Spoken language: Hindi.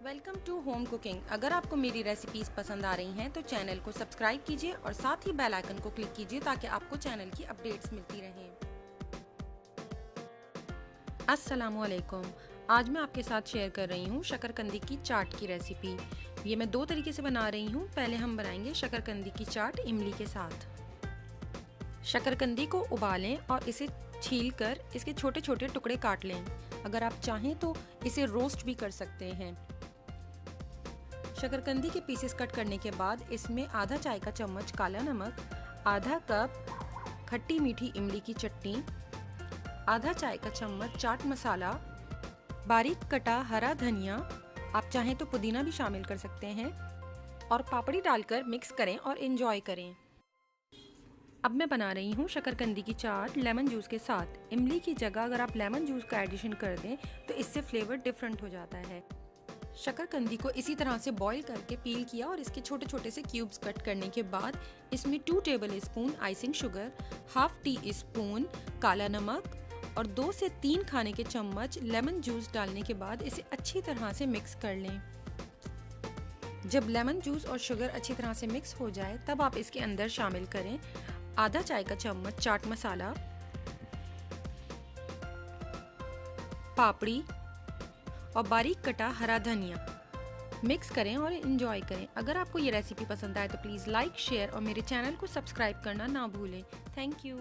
Welcome to home cooking. अगर आपको मेरी रेसिपीज पसंद आ रही हैं तो चैनल को सब्सक्राइब कीजिए और साथ ही बेल आइकन को क्लिक कीजिए ताकि आपको चैनल की अपडेट्स मिलती रहें। अस्सलामुअलैकुम। आज मैं आपके साथ शेयर कर रही हूँ शकरकंदी की चाट की रेसिपी। ये मैं दो तरीके से बना रही हूँ। पहले हम बनाएंगे शकरकंदी की चाट इमली के साथ। शकरकंदी को उबालें और इसे छीलकर इसके छोटे छोटे टुकड़े काट लें। अगर आप चाहें तो इसे रोस्ट भी कर सकते हैं। शकरकंदी के पीसेस कट करने के बाद इसमें आधा चाय का चम्मच काला नमक, आधा कप खट्टी मीठी इमली की चटनी, आधा चाय का चम्मच चाट मसाला, बारीक कटा हरा धनिया, आप चाहें तो पुदीना भी शामिल कर सकते हैं, और पापड़ी डालकर मिक्स करें और एंजॉय करें। अब मैं बना रही हूँ शकरकंदी की चाट लेमन जूस के साथ। इमली की जगह अगर आप लेमन जूस का एडिशन कर दें तो इससे फ्लेवर डिफरेंट हो जाता है। शकरकंदी को इसी तरह से बॉईल करके पील किया और इसके छोटे छोटे से क्यूब्स कट करने के बाद इसमें 2 table spoon icing sugar, half tea spoon काला नमक और 2 से 3 खाने के चम्मच लेमन जूस डालने के बाद इसे अच्छी तरह से मिक्स कर लें। जब लेमन जूस और शुगर अच्छी तरह से मिक्स हो जाए तब आप इसके अंदर शामिल करें आधा चाय का चम्मच चाट मसाला, पापड़ी और बारीक कटा हरा धनिया। मिक्स करें और एंजॉय करें। अगर आपको ये रेसिपी पसंद आए तो प्लीज़ लाइक, शेयर और मेरे चैनल को सब्सक्राइब करना ना भूलें। Thank you.